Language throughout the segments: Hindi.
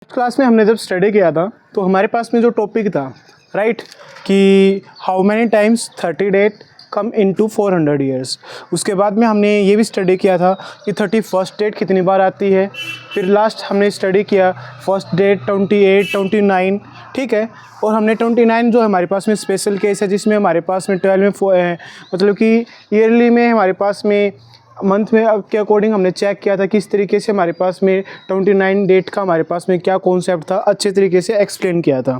फिफ्थ क्लास में हमने जब स्टडी किया था तो हमारे पास में जो टॉपिक था राइट कि how many times 30 date come into 400 years, उसके बाद में हमने ये भी स्टडी किया था कि 31st डेट कितनी बार आती है। फिर लास्ट हमने स्टडी किया फर्स्ट डेट 28, 29, ठीक है। और हमने 29 जो हमारे पास में स्पेशल केस है जिसमें हमारे पास में 12 में मतलब कि ईयरली में हमारे पास में मंथ में के अकॉर्डिंग हमने चेक किया था किस तरीके से हमारे पास में 29 डेट का हमारे पास में क्या कॉन्सेप्ट था, अच्छे तरीके से एक्सप्लेन किया था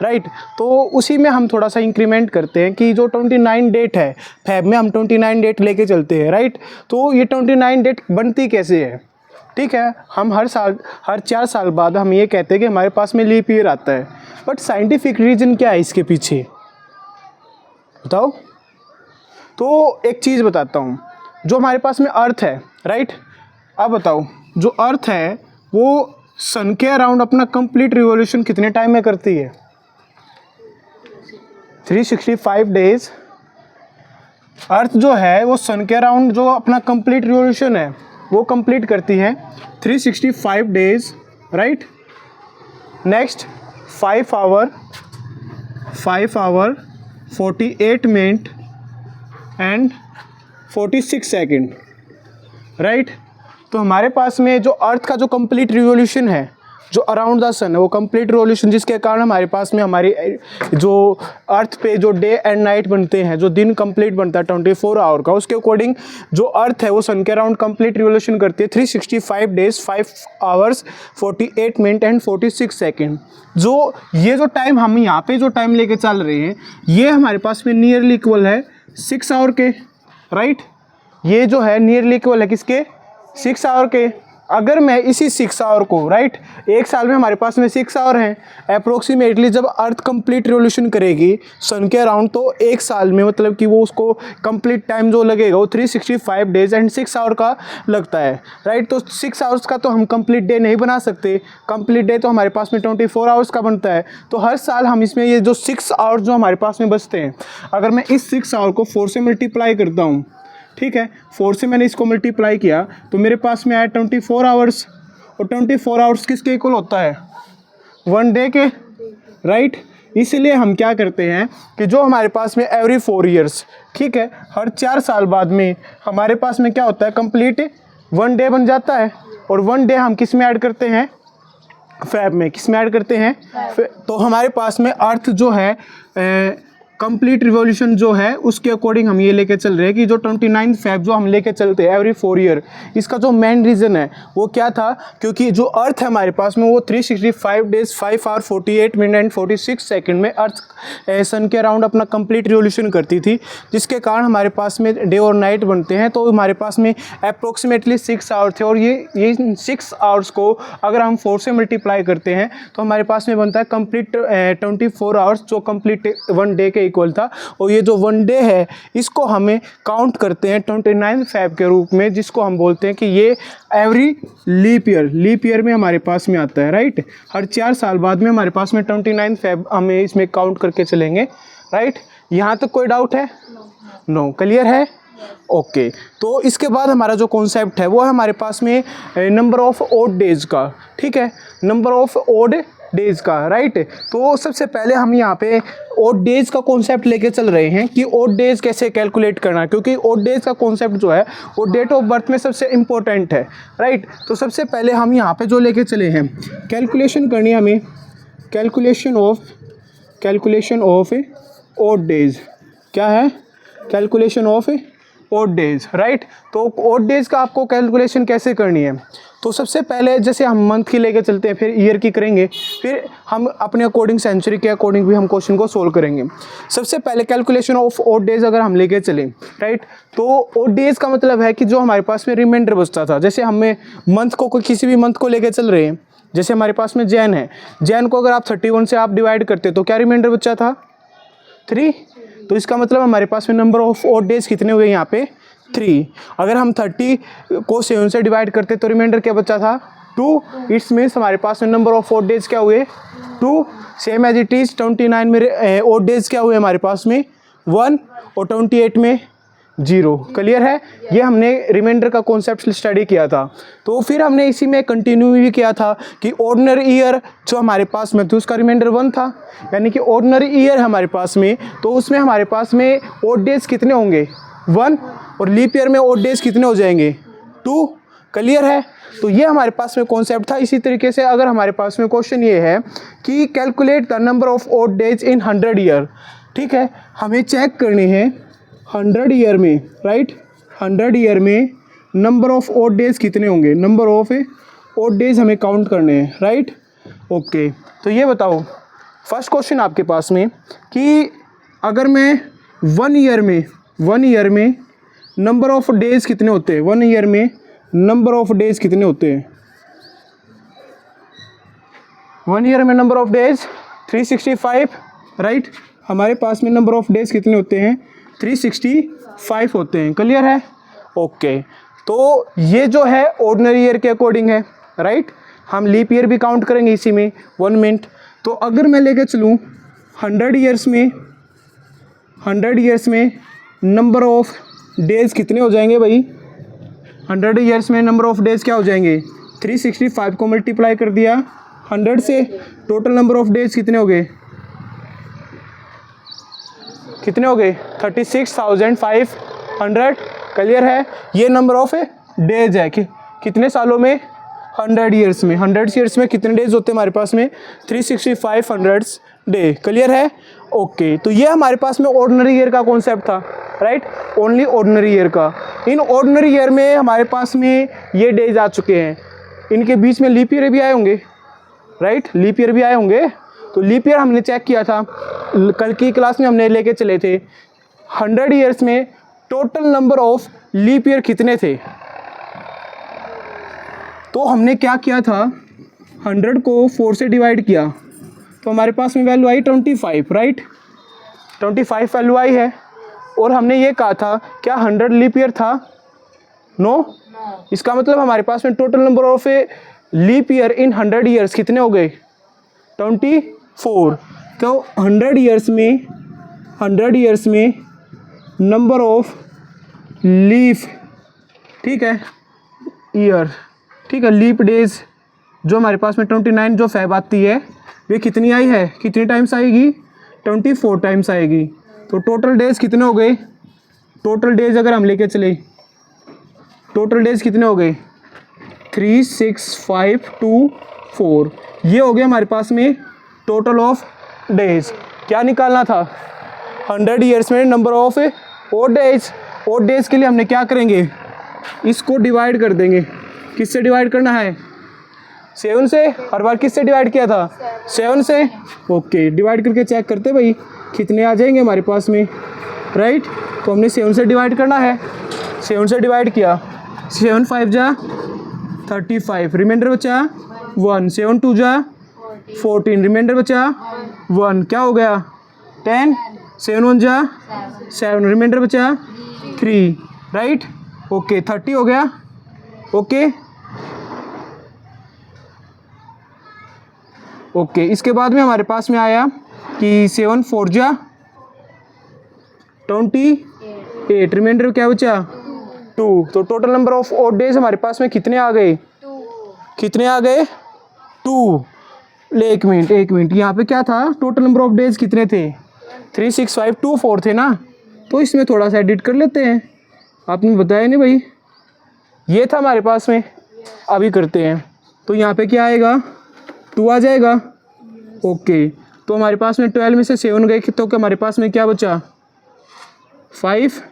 राइट। तो उसी में हम थोड़ा सा इंक्रीमेंट करते हैं कि जो 29 डेट है फैब में हम 29 डेट लेके चलते हैं राइट। तो ये 29 डेट बनती कैसे है, ठीक है। हम हर 4 साल बाद हम ये कहते हैं कि हमारे पास में लीप ईयर आता है, बट साइंटिफिक रीज़न क्या है इसके पीछे बताओ। तो एक चीज़ बताता हूँ, जो हमारे पास में अर्थ है राइट, अब बताओ जो अर्थ है वो सन के अराउंड अपना कंप्लीट रिवॉल्यूशन कितने टाइम में करती है? 365 डेज। अर्थ जो है वो सन के अराउंड जो अपना कंप्लीट रिवॉल्यूशन है वो कंप्लीट करती है 365 days right. Next 5 hour 48 minute and 46 second right. तो हमारे पास में जो अर्थ का जो कंप्लीट रिवॉल्यूशन है जो अराउंड द सन है वो कंप्लीट रिवॉल्यूशन, जिसके कारण हमारे पास में हमारी जो अर्थ पे जो डे एंड नाइट बनते हैं, जो दिन कंप्लीट बनता है 24 आवर का, उसके अकॉर्डिंग जो अर्थ है वो सन के अराउंड कंप्लीट रिवॉल्यूशन करती है 365 days 5 hours 48 minute and 46 second. जो ये जो टाइम हम यहाँ पे जो टाइम लेके चल रहे हैं ये हमारे पास में नियरली इक्वल है 6 आवर के राइट। ये जो है नियरली इक्वल है किसके? 6 आवर के। अगर मैं इसी 6 आवर को राइट, एक साल में हमारे पास में 6 आवर हैं अप्रोक्सीमेटली, जब अर्थ कंप्लीट रिवॉल्यूशन करेगी सन के अराउंड तो एक साल में मतलब कि वो उसको कंप्लीट टाइम जो लगेगा वो 365 डेज एंड 6 आवर का लगता है राइट। तो 6 आवर्स का तो हम कंप्लीट डे नहीं बना सकते, कंप्लीट डे तो हमारे पास में 24 आवर्स का बनता है। तो हर साल हम इसमें ये जो 6 आवर्स जो हमारे पास में बचते हैं, अगर मैं इस 6 आवर को 4 से मल्टीप्लाई करता हूँ, ठीक है, 4 से मैंने इसको मल्टीप्लाई किया तो मेरे पास में आया 24 आवर्स। और 24 आवर्स किसके इक्वल होता है? 1 डे के राइट। इसलिए हम क्या करते हैं कि जो हमारे पास में एवरी 4 ईयर्स, ठीक है, हर 4 साल बाद में हमारे पास में क्या होता है कंप्लीट 1 डे बन जाता है। और 1 डे हम किस में ऐड करते हैं? फैब में। किस में ऐड करते हैं? तो हमारे पास में अर्थ जो है कंप्लीट रिवॉल्यूशन जो है उसके अकॉर्डिंग हम ये लेके चल रहे हैं कि जो 29 फैब जो हम लेके चलते हैं एवरी 4 ईयर, इसका जो मेन रीज़न है वो क्या था, क्योंकि जो अर्थ है हमारे पास में वो 365 days 5 hour 48 minute and 46 second में अर्थ सन के अराउंड अपना कंप्लीट रिवॉल्यूशन करती थी, जिसके कारण हमारे पास में डे और नाइट बनते हैं। तो हमारे पास में अप्रोक्सीमेटली 6 आवर थे और ये 6 आवर्स को अगर हम 4 से मल्टीप्लाई करते हैं तो हमारे पास में बनता है कंप्लीट 24 आवर्स, जो कंप्लीट 1 डे के इक्वल था। और ये जो 1 डे है इसको हमें काउंट करते हैं 29 फैब के रूप में, जिसको हम बोलते हैं कि ये एवरी लीप ईयर में हमारे पास में आता है राइट। हर 4 साल बाद में हमारे पास में 29 फैब हमें इसमें काउंट करके चलेंगे राइट। यहाँ तक कोई डाउट है? नो, क्लियर है? ओके। तो इसके बाद हमारा जो कॉन्सेप्ट है वो है हमारे पास में नंबर ऑफ ओड डेज का, ठीक है, नंबर ऑफ ओड डेज का राइट। तो सबसे पहले हम यहाँ पे ओड डेज का कॉन्सेप्ट लेके चल रहे हैं कि ओड डेज कैसे कैलकुलेट करना है, क्योंकि ओड डेज का कॉन्सेप्ट जो है वो डेट ऑफ बर्थ में सबसे इम्पोर्टेंट है राइट। तो सबसे पहले हम यहाँ पे जो लेके चले हैं कैलकुलेशन करनी है हमें, कैलकुलेशन ऑफ ओड डेज। क्या है? Calculation of odd days right. तो ओड डेज का आपको कैलकुलेशन कैसे करनी है? तो सबसे पहले जैसे हम मंथ की लेके चलते हैं, फिर ईयर की करेंगे, फिर हम अपने अकॉर्डिंग सेंचुरी के अकॉर्डिंग भी हम क्वेश्चन को सोल्व करेंगे। सबसे पहले कैलकुलेशन ऑफ ओड डेज अगर हम लेके चलें राइट, तो ओड डेज का मतलब है कि जो हमारे पास में रिमाइंडर बचता था, जैसे हमें मंथ को किसी भी मंथ को लेके चल रहे हैं, जैसे हमारे पास में जैन है, जैन को अगर आप 31 से आप डिवाइड करते तो क्या रिमाइंडर बचा था? 3। तो इसका मतलब हमारे पास में नंबर ऑफ ओड डेज कितने हुए यहाँ पे? 3। अगर हम 30 को 7 से डिवाइड करते तो रिमाइंडर क्या बचा था? 2। इट्स मीन्स हमारे पास में नंबर ऑफ ओड डेज क्या हुए? 2। सेम एज इट इज़ 29 में ओड डेज क्या हुए हमारे पास में? 1। और 28 में 0। क्लियर है? ये हमने रिमाइंडर का कॉन्सेप्ट स्टडी किया था। तो फिर हमने इसी में कंटिन्यू भी किया था कि ऑर्डिनरी ईयर जो हमारे पास में थी उसका रिमाइंडर 1 था, यानी कि ऑर्डिनरी ईयर हमारे पास में, तो उसमें हमारे पास में ऑड डेज कितने होंगे 1, और लीप ईयर में ऑड डेज कितने हो जाएंगे 2। क्लियर है? तो ये हमारे पास में कॉन्सेप्ट था। इसी तरीके से अगर हमारे पास में क्वेश्चन ये है कि calculate the number of odd days in 100 year, ठीक है, हमें चेक करने हैं 100 ईयर में, राइट, 100 ईयर में नंबर ऑफ ऑड डेज कितने होंगे, नंबर ऑफ ऑड डेज हमें काउंट करने हैं, राइट। ओके, तो ये बताओ फर्स्ट क्वेश्चन आपके पास में कि अगर मैं 1 ईयर में नंबर ऑफ डेज कितने होते हैं, 1 ईयर में नंबर ऑफ डेज कितने होते हैं, 1 ईयर में नंबर ऑफ डेज 365, राइट। हमारे पास में नंबर ऑफ डेज कितने होते हैं 365 होते हैं। क्लियर है? ओके, तो ये जो है ऑर्डिनरी ईयर के अकॉर्डिंग है, राइट। हम लीप ईयर भी काउंट करेंगे इसी में 1 मिनट। तो अगर मैं लेके चलूँ 100 ईयर्स में नंबर ऑफ डेज कितने हो जाएंगे भाई, 100 ईयर्स में नंबर ऑफ डेज क्या हो जाएंगे, 365 को मल्टीप्लाई कर दिया 100 से, टोटल नंबर ऑफ डेज कितने हो गए, 36,500। क्लियर है? ये नंबर ऑफ डेज है कि कितने सालों में, 100 ईयर्स में। 100 ईयर्स में कितने डेज होते हैं हमारे पास में, 365 डे। क्लियर है? ओके, तो ये हमारे पास में ऑर्डिनरी ईयर का कॉन्सेप्ट था, राइट, ओनली ऑर्डिनरी ईयर का। इन ऑर्डिनरी ईयर में हमारे पास में ये डेज आ चुके हैं, इनके बीच में लीप ईयर भी आए होंगे, राइट, लीप ईयर भी आए होंगे। तो लीप ईयर हमने चेक किया था, कल की क्लास में हमने लेके चले थे 100 ईयर्स में total number of leap year कितने थे। तो हमने क्या किया था, 100 को 4 से डिवाइड किया तो हमारे पास में वैल्यू आई 25, राइट, 25 वैल्यू आई है। और हमने ये कहा था क्या 100 लीप ईयर था, नो। इसका मतलब हमारे पास में total number of leap year in 100 years कितने हो गए 24। तो 100 ईयर्स में नंबर ऑफ लीप, ठीक है, ईयर, ठीक है, लीप डेज जो हमारे पास में 29 जो फैब आती है वे कितनी आई है, कितनी टाइम्स आएगी, 24 टाइम्स आएगी। तो टोटल डेज कितने हो गए, टोटल डेज अगर हम लेके चले, टोटल डेज कितने हो गए 36524। ये हो गया हमारे पास में टोटल ऑफ डेज। क्या निकालना था, 100 ईयर्स में number of odd days. Odd days के लिए हमने क्या करेंगे, इसको डिवाइड कर देंगे। किससे डिवाइड करना है, 7 से। हर बार किससे डिवाइड किया था, 7 से। ओके, डिवाइड करके चेक करते भाई कितने आ जाएंगे हमारे पास में, राइट। तो हमने 7 से डिवाइड करना है, 7 से डिवाइड किया, 7 5 जा 35, रिमाइंडर बचा 1, 7 2 जा 14, रिमाइंडर बचा 1, क्या हो गया 10, 7 1 जा 7, रिमाइंडर बचा 3, राइट। ओके, 30 हो गया। ओके ओके, इसके बाद में हमारे पास में आया कि 7 4 जा 28, रिमाइंडर क्या बचा 2। तो total number of odd days हमारे पास में कितने आ गए, कितने आ गए 2। एक मिनट, यहाँ पे क्या था, टोटल नंबर ऑफ डेज कितने थे 36524 थे ना। तो इसमें थोड़ा सा एडिट कर लेते हैं, आपने बताया नहीं भाई, ये था हमारे पास में, अभी करते हैं। तो यहाँ पे क्या आएगा 2 आ जाएगा। ओके, तो हमारे पास में 12 में से 7 गए तो हमारे पास में क्या बचा 5।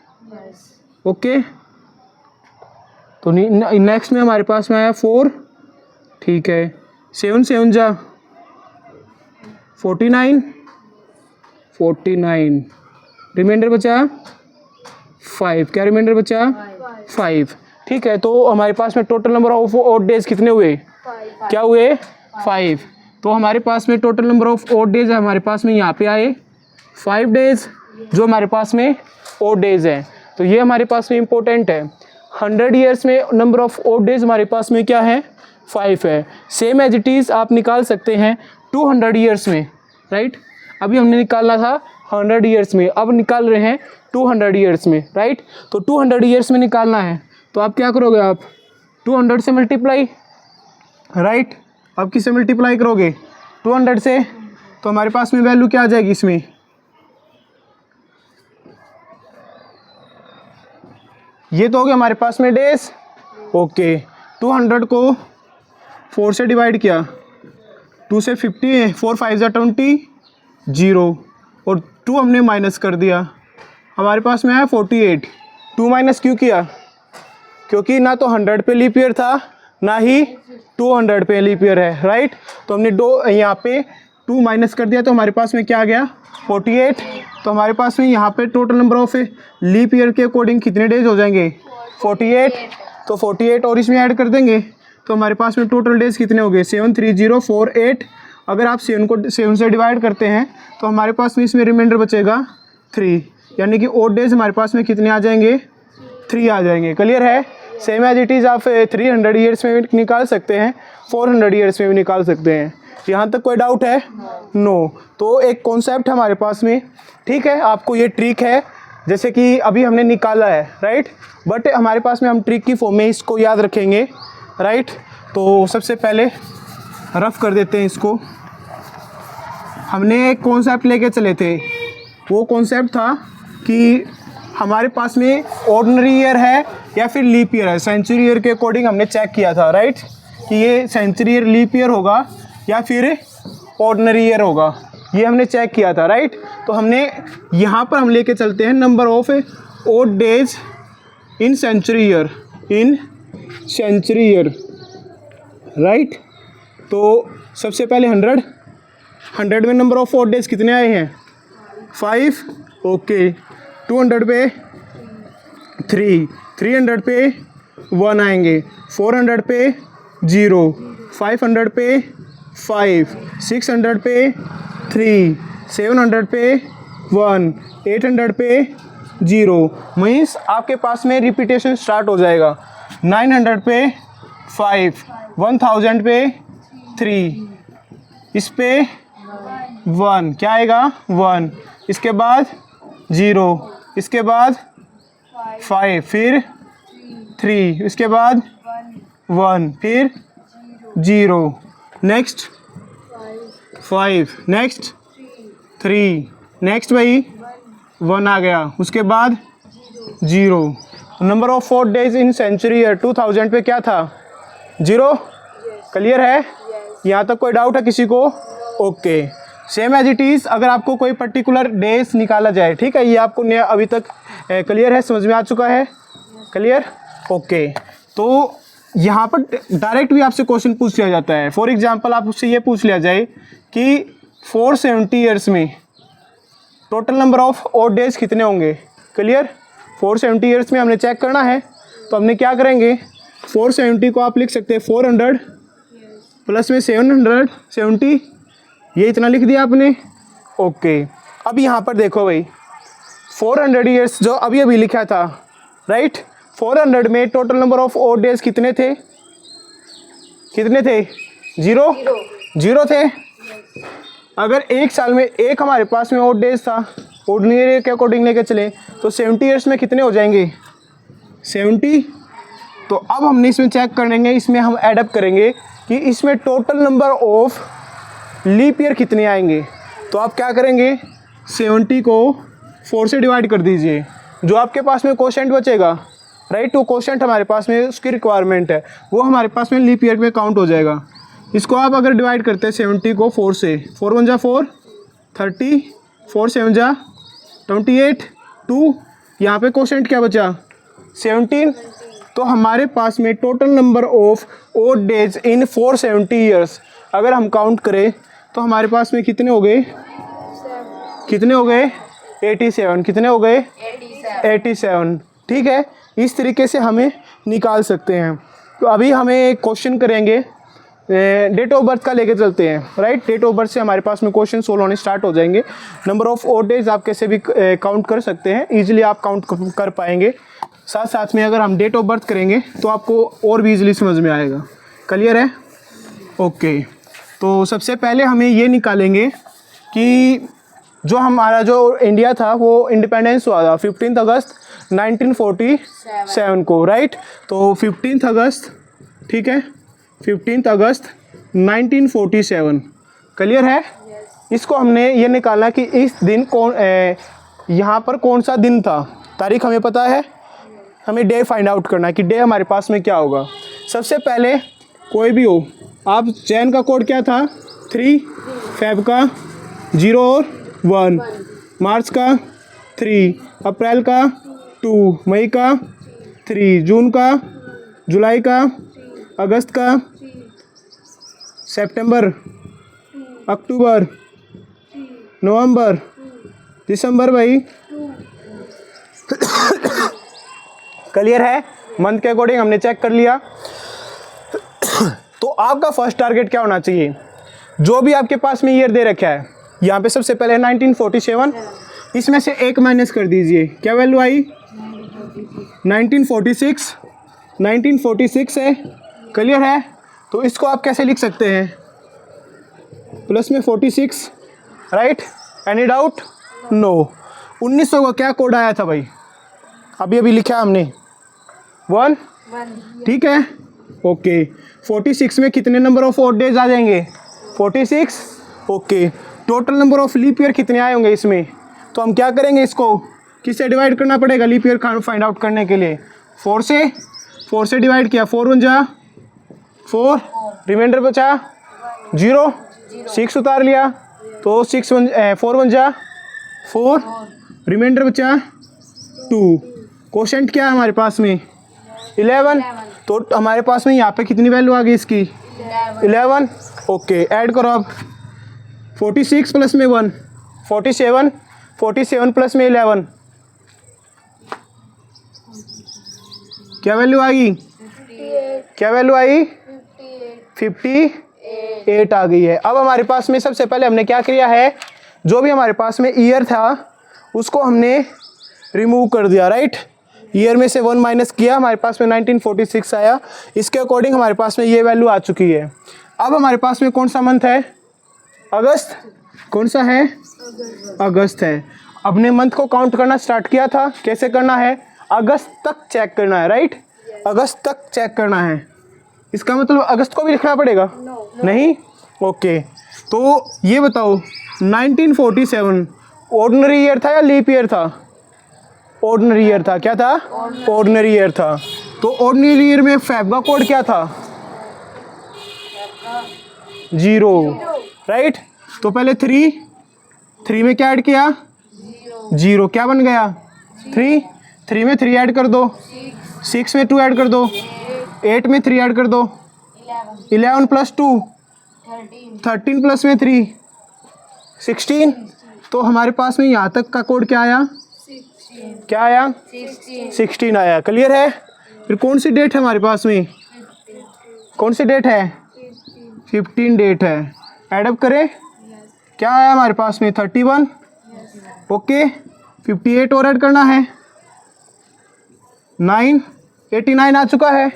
ओके, तो नेक्स्ट में हमारे पास में आया 4, ठीक है, 7 7 जा 49, रिमाइंडर बचा 5, क्या रिमाइंडर बचा 5, ठीक है। तो हमारे पास में total number of odd days कितने हुए, क्या हुए 5। तो हमारे पास में total number of odd days हमारे पास में यहाँ पे आए 5 डेज जो हमारे पास में ऑड डेज है। तो ये हमारे पास में इम्पोर्टेंट है, 100 ईयर्स में नंबर ऑफ ऑड डेज हमारे पास में क्या है 5 है। सेम एज इट इज़ आप निकाल सकते हैं 200 ईयर्स में, राइट। अभी हमने निकालना था 100 ईयर्स में, अब निकाल रहे हैं 200 ईयर्स में, राइट। तो 200 ईयर्स में निकालना है तो आप क्या करोगे, आप 200 से मल्टीप्लाई, राइट। अब किससे मल्टीप्लाई करोगे, 200 से, तो हमारे पास में वैल्यू क्या आ जाएगी इसमें, ये तो हो गया हमारे पास में डेज, ओके। 200 को 4 से डिवाइड किया, 2 से 50, 4 5 जा 20, 0 और 2 हमने माइनस कर दिया, हमारे पास में है 48। 2 माइनस क्यों किया, क्योंकि ना तो 100 पे लीप ईयर था ना ही 200 पे लीप ईयर है, राइट। तो हमने यहाँ पे 2 माइनस कर दिया तो हमारे पास में क्या आ गया, 48। तो हमारे पास में यहाँ पे total number of leap year के अकॉर्डिंग कितने डेज हो जाएंगे, 48। तो 48 और इसमें ऐड कर देंगे तो हमारे पास में टोटल डेज कितने हो गए, 73048। अगर आप 7 को 7 से डिवाइड करते हैं तो हमारे पास में इसमें रिमाइंडर बचेगा 3, यानी कि ओड डेज हमारे पास में कितने आ जाएंगे, 3 आ जाएंगे। क्लियर है। सेम एज इट इज़ आप 300 ईयर्स में भी निकाल सकते हैं, 400 ईयर्स में भी निकाल सकते हैं। यहाँ तक कोई डाउट है, नो। तो एक कॉन्सेप्ट हमारे पास में, ठीक है, आपको ये ट्रिक है जैसे कि अभी हमने निकाला है, राइट, बट हमारे पास में हम ट्रिक की फॉर्म में इसको याद रखेंगे, राइट। तो सबसे पहले रफ कर देते हैं इसको। हमने एक कॉन्सेप्ट लेके चले थे, वो कॉन्सेप्ट था कि हमारे पास में ऑर्डिनरी ईयर है या फिर लीप ईयर है। सेंचुरी ईयर के अकॉर्डिंग हमने चेक किया था, राइट, कि ये सेंचुरी ईयर लीप ईयर होगा या फिर ऑर्डिनरी ईयर होगा, ये हमने चेक किया था, राइट। तो हमने यहाँ पर हम लेके चलते हैं number of odd days in century year, in century year, right. तो सबसे पहले 100 में नंबर ऑफ ओड डेज कितने आए हैं, 5, ओके। 200 पे 3, 300 पे 1 आएंगे, 400 पे 0, 500 पे 5, 600 पे 3, 700 पे 1, 800 पे 0, मीन्स आपके पास में रिपीटेशन स्टार्ट हो जाएगा। 900 पे 5, 1000 पे 3, इस पे 1 क्या आएगा, 1, इसके बाद 0, इसके बाद 5, फिर 3, इसके बाद 1, फिर 0, नेक्स्ट 5, नेक्स्ट 3, नेक्स्ट भाई 1 आ गया, उसके बाद 0। Number of 4 days in century year 2000 पे क्या था, 0। क्लियर है, यहाँ तक कोई डाउट है किसी को, okay. Same as it is अगर आपको कोई पर्टिकुलर डेज निकाला जाए, ठीक है, ये आपको नया अभी तक क्लियर है, समझ में आ चुका है, क्लियर, ओके। तो यहाँ पर डायरेक्ट भी आपसे क्वेश्चन पूछ लिया जाता है। फॉर एग्जांपल आपसे ये पूछ लिया जाए कि 470 ईयर्स में total number of odd days कितने होंगे, क्लियर। 470 ईयर्स में हमने चेक करना है तो हमने क्या करेंगे, 470 को आप लिख सकते हैं 400 प्लस में 770, ये इतना लिख दिया आपने, ओके। अब यहाँ पर देखो भाई 400 ईयर्स जो अभी अभी लिखा था, राइट, 400 में total number of odd days कितने थे, कितने थे, 0 थे। अगर एक साल में एक हमारे पास में ओड डेज था, ऑर्डिनरी ईयर के अकॉर्डिंग लेके चले तो 70 ईयर्स में कितने हो जाएंगे, 70। तो अब हमने इसमें चेक करेंगे, इसमें हम एडअप करेंगे कि इसमें total number of leap year कितने आएंगे। तो आप क्या करेंगे, 70 को 4 से डिवाइड कर दीजिए, जो आपके पास में क्वोशेंट बचेगा, राइट, तो क्वोशेंट हमारे पास में उसकी रिक्वायरमेंट है, वो हमारे पास में लीप ईयर में काउंट हो जाएगा। इसको आप अगर डिवाइड करते हैं 70 को 4 से, 4 1 जा 4, 30, 4 7 जा 28, 2, यहाँ पे क्वोशेंट क्या बचा, 17। तो हमारे पास में total number of odd days in 470 years अगर हम काउंट करें तो हमारे पास में कितने हो गए, कितने हो गए, 87, कितने हो गए, 87, ठीक है। इस तरीके से हमें निकाल सकते हैं। तो अभी हमें एक क्वेश्चन करेंगे, डेट ऑफ बर्थ का लेके चलते हैं, राइट। डेट ऑफ बर्थ से हमारे पास में क्वेश्चन सोल्व होने स्टार्ट हो जाएंगे। नंबर ऑफ ओड डेज आप कैसे भी काउंट कर सकते हैं, इजीली आप काउंट कर पाएंगे। साथ साथ में अगर हम डेट ऑफ बर्थ करेंगे तो आपको और भी इजीली समझ में आएगा, क्लियर है, ओके। तो सबसे पहले हमें ये निकालेंगे कि जो हमारा जो इंडिया था वो इंडिपेंडेंस हुआ था 15 अगस्त 1947 को, राइट। तो 15 अगस्त, ठीक है, 15 अगस्त 1947, क्लियर है। इसको हमने ये निकालना कि इस दिन कौन यहाँ पर कौन सा दिन था। तारीख हमें पता है, हमें डे फाइंड आउट करना है कि डे हमारे पास में क्या होगा। सबसे पहले कोई भी हो, आप जैन का कोड क्या था 3, फेब का 0 और 1, मार्च का 3, अप्रैल का 2, मई का 3, जून का, जुलाई का, अगस्त का, सितंबर, अक्टूबर, नवंबर, दिसंबर भाई, क्लियर है। मंथ के अकॉर्डिंग हमने चेक कर लिया। तो आपका फर्स्ट टारगेट क्या होना चाहिए, जो भी आपके पास में ईयर दे रखा है, यहाँ पे सबसे पहले 1947, इसमें से एक माइनस कर दीजिए, क्या वैल्यू आई 1946, 1946 है, क्लियर है। तो इसको आप कैसे लिख सकते हैं, प्लस में 46, राइट। Any doubt, no. 1900 का क्या कोड आया था भाई, अभी अभी लिखा हमने 1, ठीक है, ओके। 46 में कितने नंबर ऑफ ऑड डेज आ जाएंगे 46, okay. Total number of leap year कितने आए होंगे इसमें, तो हम क्या करेंगे, इसको किससे डिवाइड करना पड़ेगा लीप ईयर फाइंड आउट करने के लिए, 4 से डिवाइड किया, 4 1 जा 4, रिमाइंडर बचा 0, 6 उतार लिया तो 4 1 जा 4, रिमाइंडर बचा 2, कोशेंट क्या है हमारे पास में 11, तो हमारे पास में यहाँ पे कितनी वैल्यू आ गई इसकी 11, ओके। ऐड करो अब 46 प्लस में 1 47, 47 प्लस में 11, क्या वैल्यू आई, क्या वैल्यू आई 58 आ गई है। अब हमारे पास में सबसे पहले हमने क्या किया है, जो भी हमारे पास में ईयर था उसको हमने रिमूव कर दिया, राइट। ईयर में से 1 माइनस किया, हमारे पास में 1946 आया। इसके अकॉर्डिंग हमारे पास में ये वैल्यू आ चुकी है। अब हमारे पास में कौन सा मंथ है, अगस्त, कौन सा है अगस्त है। अपने मंथ को काउंट करना स्टार्ट किया था, कैसे करना है, अगस्त तक चेक करना है, राइट, अगस्त तक चेक करना है। इसका मतलब अगस्त को भी लिखना पड़ेगा, नहीं, ओके। तो ये बताओ 1947 ऑर्डिनरी ईयर था या लीप ईयर था, ऑर्डिनरी ईयर था, क्या था, ऑर्डिनरी ईयर था। तो ऑर्डिनरी ईयर में फेब का कोड क्या था 0, राइट। तो पहले 3 में क्या ऐड किया 0, क्या बन गया 3 में 3 ऐड कर दो, 6 में 2 ऐड कर दो, 8 में 3 ऐड कर दो, 11 प्लस 2 13 प्लस में 3 16। तो हमारे पास में यहाँ तक का कोड क्या आया, क्या आया 16 आया, क्लियर है। फिर कौन सी डेट है हमारे पास में, कौन सी डेट है 15 डेट है। एडअप करें, क्या आया हमारे पास में 31, ओके। 58 और ऐड करना है 9, 89 आ चुका है,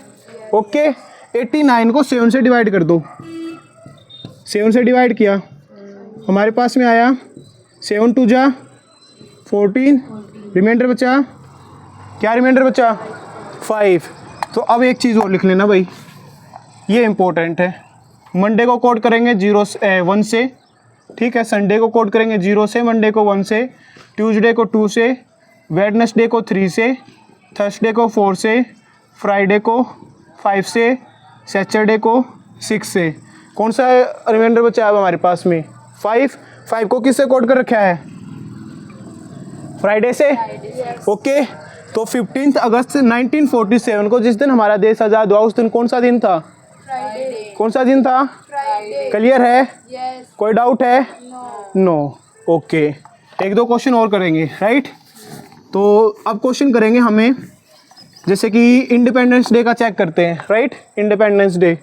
ओके। 89 को 7 से डिवाइड कर दो, 7 से डिवाइड किया, हमारे पास में आया 7 2 जा 14, रिमाइंडर बचा, क्या रिमाइंडर बचा 5। तो अब एक चीज़ और लिख लेना भाई, ये इम्पोर्टेंट है। मंडे को कोड करेंगे 1 से, ठीक है। संडे को कोड करेंगे 0 से, मंडे को 1 से, ट्यूसडे को 2 से, वेडनेसडे को 3 से, थर्सडे को 4 से, फ्राइडे को 5 से, सैटरडे को 6 से। कौन सा रिमाइंडर बचा है अब हमारे पास में 5 को किससे कोड कर रखा है फ्राइडे से, ओके। तो 15 अगस्त 1947 को जिस दिन हमारा देश आज़ाद हुआ उस दिन कौन सा दिन था, कौन सा दिन था, क्लियर है, कोई डाउट है, नो, ओके। एक दो क्वेश्चन और करेंगे, राइट। तो अब क्वेश्चन करेंगे हमें, जैसे कि इंडिपेंडेंस डे का चेक करते हैं, राइट। इंडिपेंडेंस डे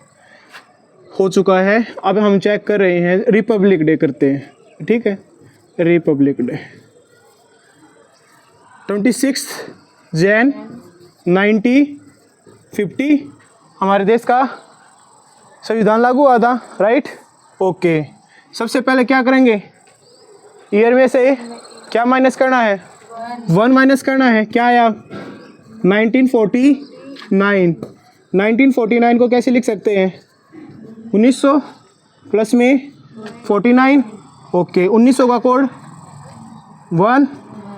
हो चुका है, अब हम चेक कर रहे हैं रिपब्लिक डे करते हैं, ठीक है। रिपब्लिक डे 26 जैन 1950 हमारे देश का संविधान लागू हुआ था, राइट, ओके। सबसे पहले क्या करेंगे, ईयर में से क्या माइनस करना है, 1 माइनस करना है। क्या आया, 1949। 1949 को कैसे लिख सकते हैं, 1900 प्लस में 49। ओके, 1900 का कोड 1,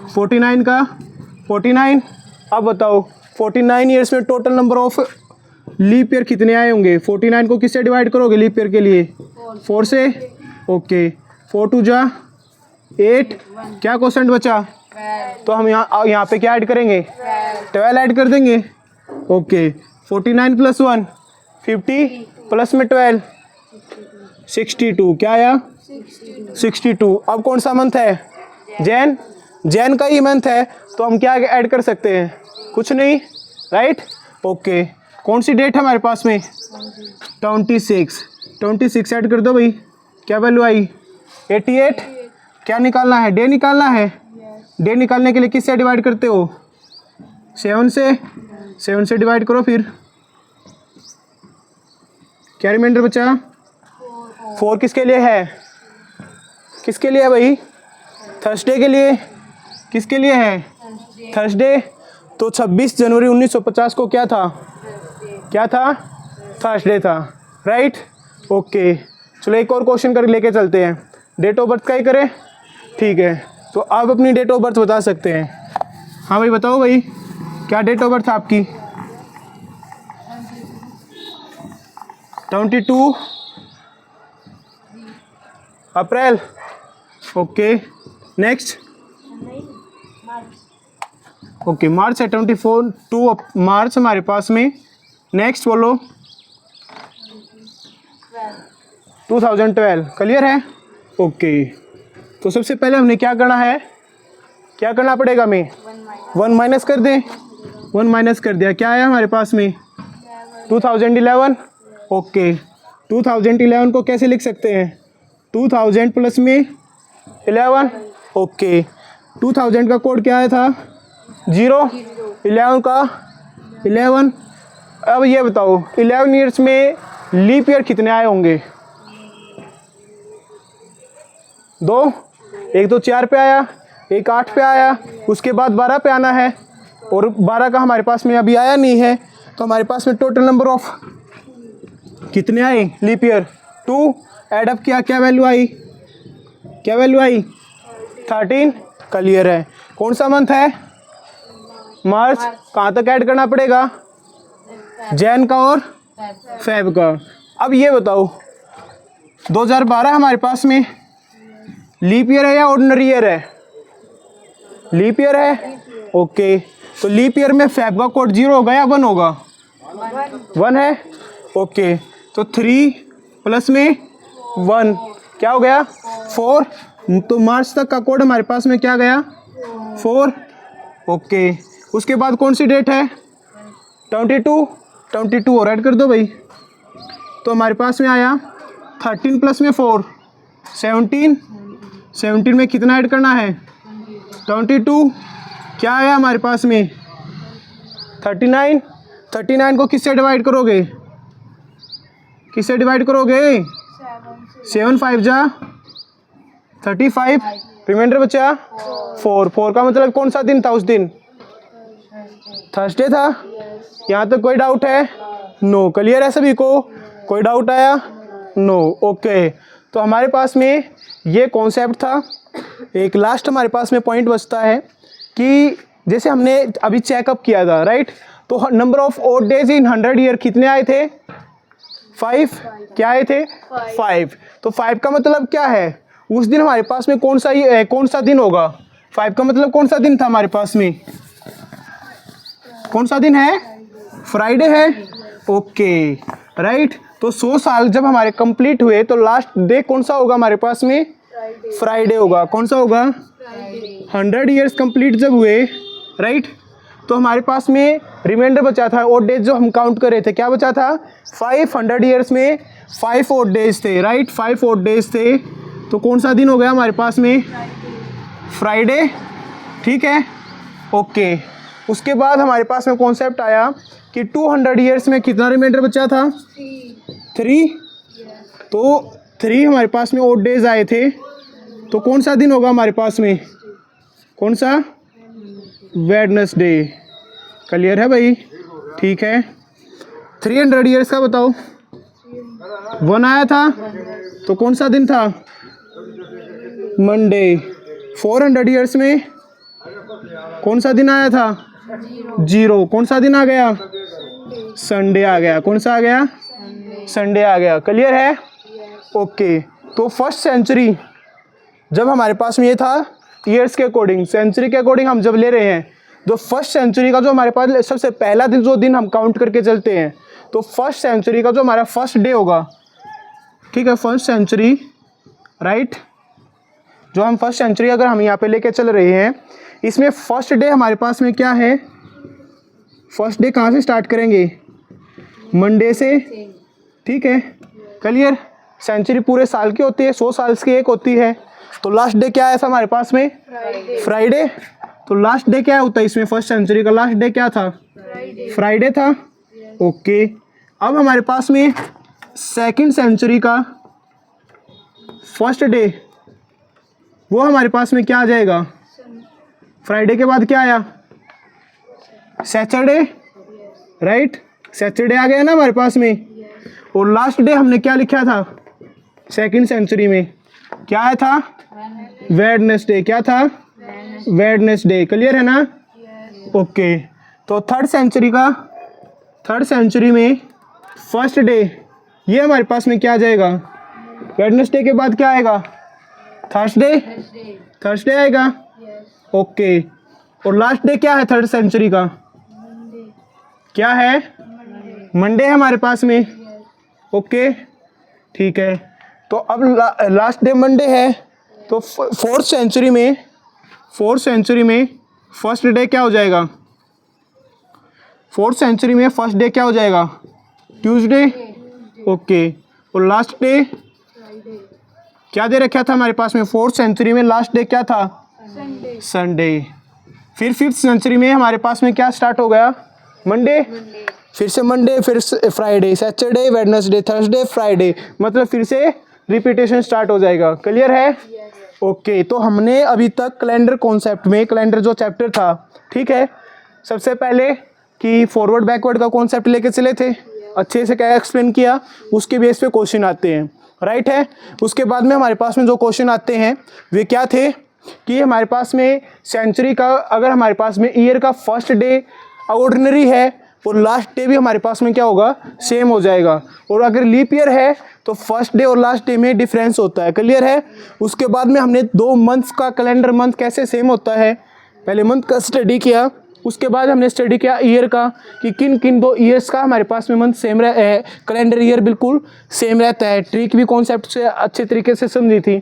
49 का 49। अब बताओ 49 ईयर्स में total number of leap year कितने आए होंगे। 49 को किससे डिवाइड करोगे लीप ईयर के लिए, 4 से। ओके, 4 2 जा 8, क्या क्वेश्चन बचा, तो हम यहाँ पे क्या ऐड करेंगे, 12 ऐड कर देंगे। ओके, 49 प्लस 1 50 प्लस में 12 62। क्या आया, 62। अब कौन सा मंथ है, जैन। जैन का ही मंथ है, तो हम क्या ऐड कर सकते हैं, कुछ नहीं, राइट। ओके, कौन सी डेट है हमारे पास में, 26। 26 ऐड कर दो भाई, क्या वैल्यू आई, 88। क्या निकालना है, डे निकालना है। डे निकालने के लिए किससे डिवाइड करते हो, 7 से। 7 से डिवाइड करो, फिर क्या रिमाइंडर बचा, 4 किसके लिए है, किसके लिए है भाई, थर्सडे के लिए। किसके लिए है, थर्सडे। तो 26 जनवरी 1950 को क्या था, क्या था, थर्सडे था, राइट। ओके, चलो एक और क्वेश्चन कर लेके चलते हैं। डेट ऑफ बर्थ का ही करें, ठीक है। तो आप अपनी डेट ऑफ बर्थ बता सकते हैं। हाँ भाई बताओ भाई, क्या डेट ऑफ बर्थ आपकी, 22 April. Okay, next. Okay, March है 24 2 मार्च हमारे पास में। नेक्स्ट बोलो, 2012। क्लियर है। ओके, तो सबसे पहले हमने क्या करना है, क्या करना पड़ेगा, हमें 1 माइनस कर दें। 1 माइनस कर दिया, क्या आया हमारे पास में, 2011। ओके, 2011 को कैसे लिख सकते हैं, 2000 प्लस में 11। ओके, 2000 का कोड क्या आया था, 0। 11 का 11। अब ये बताओ 11 ईयर्स में लीप ईयर कितने आए होंगे, 2। एक तो 4 पे आया, एक 8 पे आया, उसके बाद 12 पे आना है, और 12 का हमारे पास में अभी आया नहीं है। तो हमारे पास में टोटल नंबर ऑफ कितने आए लीप ईयर, 2। ऐड अप किया, क्या वैल्यू आई, क्या वैल्यू आई, 13। क्लियर है। कौन सा मंथ है, मार्च। कहाँ तक ऐड करना पड़ेगा, जैन का और फेब का। अब ये बताओ 2012 हमारे पास में लीप ईयर है या ऑर्डिनरी ईयर है, लीप ईयर है। ओके, तो लीप ईयर में फेब का कोड 0 होगा या 1 होगा, 1 है। ओके, तो 3 प्लस में 1 क्या हो गया, 4। तो मार्च तक का कोड हमारे पास में क्या गया, 4। ओके, उसके बाद कौन सी डेट है, 22 और ऐड कर दो भाई। तो हमारे पास में आया 13 प्लस में 4 17। 17 में कितना ऐड करना है, 22। क्या आया हमारे पास में, 39। 39 को किससे डिवाइड करोगे, किससे डिवाइड करोगे, 7 5 जा 35। रिमाइंडर बचा 4। 4 का मतलब कौन सा दिन था उस दिन, थर्सडे था। यहाँ तक कोई डाउट है, नो। क्लियर है सभी को, कोई डाउट आया, नो। ओके, तो हमारे पास में ये कॉन्सेप्ट था। एक लास्ट हमारे पास में पॉइंट बचता है कि जैसे हमने अभी चेकअप किया था, राइट। तो number of odd days in 100 year कितने आए थे, 5। क्या आए थे, 5। तो 5 का मतलब क्या है, उस दिन हमारे पास में कौन सा दिन होगा, 5 का मतलब कौन सा दिन था हमारे पास में, कौन सा दिन है, फ्राइडे है। Okay, right. तो 100 साल जब हमारे कंप्लीट हुए तो लास्ट डे कौन सा होगा हमारे पास में, फ्राइडे होगा। कौन सा होगा, 100 ईयर्स कंप्लीट जब हुए, राइट। तो हमारे पास में रिमाइंडर बचा था, ओड डेज जो हम काउंट कर रहे थे, क्या बचा था, 500 ईयर्स में 5 ओड डेज थे, राइट। 5 ओड डेज थे। तो कौन सा दिन हो गया हमारे पास में, फ्राइडे, ठीक है। ओके, उसके बाद हमारे पास में कॉन्सेप्ट आया कि 200 ईयर्स में कितना रिमाइंडर बचा था, 3। तो 3 हमारे पास में ओड डेज आए थे, तो कौन सा दिन होगा हमारे पास में, कौन सा, वेडनेसडे। क्लियर है भाई, ठीक है। 300 ईयर्स का बताओ, 1 आया था तो कौन सा दिन था, मंडे। 400 ईयर्स में कौन सा दिन आया था, 0। कौन सा दिन आ गया, संडे आ गया। कौन सा आ गया, संडे आ गया। क्लियर है, ओके। तो फर्स्ट सेंचुरी जब हमारे पास में ये था ईयर्स के अकॉर्डिंग, सेंचुरी के अकॉर्डिंग हम जब ले रहे हैं, तो फर्स्ट सेंचुरी का जो हमारे पास सबसे पहला दिन, जो दिन हम काउंट करके चलते हैं, तो फर्स्ट सेंचुरी का जो हमारा फर्स्ट डे होगा, ठीक है, फर्स्ट सेंचुरी, राइट, जो हम फर्स्ट सेंचुरी अगर हम यहाँ पे लेके चल रहे हैं, इसमें फर्स्ट डे हमारे पास में क्या है, फर्स्ट डे कहाँ से स्टार्ट करेंगे, मंडे से, ठीक है। क्लियर, सेंचुरी पूरे साल की होती है, 100 साल की एक होती है। तो लास्ट डे क्या है हमारे पास में, फ्राइडे। तो लास्ट डे क्या होता है इसमें, फर्स्ट सेंचुरी का लास्ट डे क्या था, फ्राइडे था, ओके। अब हमारे पास में सेकंड सेंचुरी का फर्स्ट डे, वो हमारे पास में क्या आ जाएगा, फ्राइडे के बाद क्या आया, सैटरडे, राइट, सैटरडे आ गया ना हमारे पास में। और लास्ट डे हमने क्या लिखा था सेकंड सेंचुरी में, क्या आया था, वेडनेसडे। क्या था, वेडनेसडे। क्लियर है ना, ओके। तो थर्ड सेंचुरी में फर्स्ट डे, ये हमारे पास में क्या आ जाएगा, वेडनेसडे के बाद क्या आएगा, थर्सडे आएगा, ओके। और लास्ट डे क्या है थर्ड सेंचुरी का, क्या है, मंडे है हमारे पास में, ओके, ठीक है। तो अब लास्ट डे मंडे है, तो फोर्थ सेंचुरी में फर्स्ट डे क्या हो जाएगा, फोर्थ सेंचुरी में फर्स्ट डे क्या हो जाएगा, ट्यूसडे, ओके। और लास्ट डे क्या दे रखा था हमारे पास में, फोर्थ सेंचुरी में लास्ट डे क्या था, संडे। फिर फिफ्थ सेंचुरी में हमारे पास में क्या स्टार्ट हो गया, मंडे, फिर से मंडे, फिर Friday, Saturday, Wednesday, Thursday, Friday, मतलब फिर से रिपीटेशन स्टार्ट हो जाएगा। क्लियर है, ओके। तो हमने अभी तक कैलेंडर कॉन्सेप्ट में, कैलेंडर जो चैप्टर था, ठीक है, सबसे पहले कि फॉरवर्ड बैकवर्ड का कॉन्सेप्ट लेके चले थे, अच्छे से क्या एक्सप्लेन किया, उसके बेस पे क्वेश्चन आते हैं, राइट है। उसके बाद में हमारे पास में जो क्वेश्चन आते हैं वे क्या थे कि हमारे पास में सेंचुरी का, अगर हमारे पास में ईयर का फर्स्ट डे ऑर्डिनरी है और लास्ट डे भी हमारे पास में क्या होगा, सेम हो जाएगा। और अगर लीप ईयर है तो फर्स्ट डे और लास्ट डे में डिफरेंस होता है। क्लियर है। उसके बाद में हमने 2 मंथ्स का कैलेंडर मंथ कैसे सेम होता है, पहले मंथ का स्टडी किया, उसके बाद हमने स्टडी किया ईयर का कि किन किन 2 ईयर्स का हमारे पास में मंथ सेम है, कैलेंडर ईयर बिल्कुल सेम रहता है। ट्रिक भी कॉन्सेप्ट से अच्छे तरीके से समझी थी।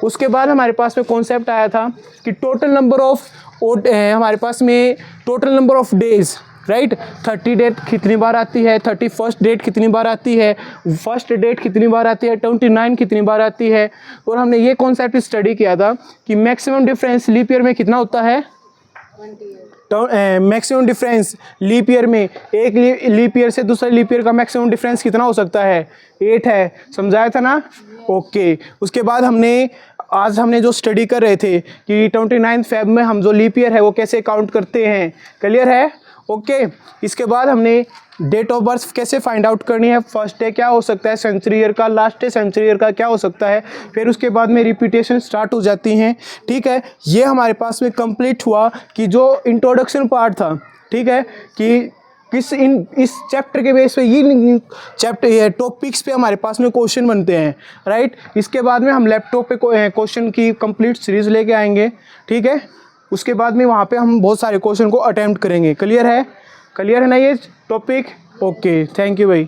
उसके बाद हमारे पास में कॉन्सेप्ट आया था कि टोटल नंबर ऑफ हमारे पास में total number of days, right, 30 date कितनी बार आती है, 31st डेट कितनी बार आती है, फर्स्ट डेट कितनी बार आती है, 29 कितनी बार आती है। और हमने ये कॉन्सेप्ट स्टडी किया था कि मैक्सिमम डिफरेंस लीप ईयर में कितना होता है, मैक्सिमम डिफरेंस लीप ईयर में, एक लीप ईयर से दूसरे लीप ईयर का मैक्सिमम डिफरेंस कितना हो सकता है, 8 है। समझाया था ना, ओके। उसके बाद आज हमने जो स्टडी कर रहे थे कि 29 फेब में हम जो लीप ईयर है वो कैसे काउंट करते हैं। क्लियर है, ओके। इसके बाद हमने डेट ऑफ बर्थ कैसे फाइंड आउट करनी है, फर्स्ट डे क्या हो सकता है सेंचुरी ईयर का, लास्ट डे सेंचुरी ईयर का क्या हो सकता है, फिर उसके बाद में रिपीटेशन स्टार्ट हो जाती हैं। ठीक है, ये हमारे पास में कंप्लीट हुआ कि जो इंट्रोडक्शन पार्ट था, ठीक है, कि इस चैप्टर के बेस पे ये चैप्टर टॉपिक्स पे हमारे पास में क्वेश्चन बनते हैं, राइट। इसके बाद में हम लैपटॉप पे क्वेश्चन की कंप्लीट सीरीज लेके आएंगे, ठीक है। उसके बाद में वहाँ पे हम बहुत सारे क्वेश्चन को अटेम्प्ट करेंगे। क्लियर है ना ये टॉपिक, ओके, थैंक यू भाई।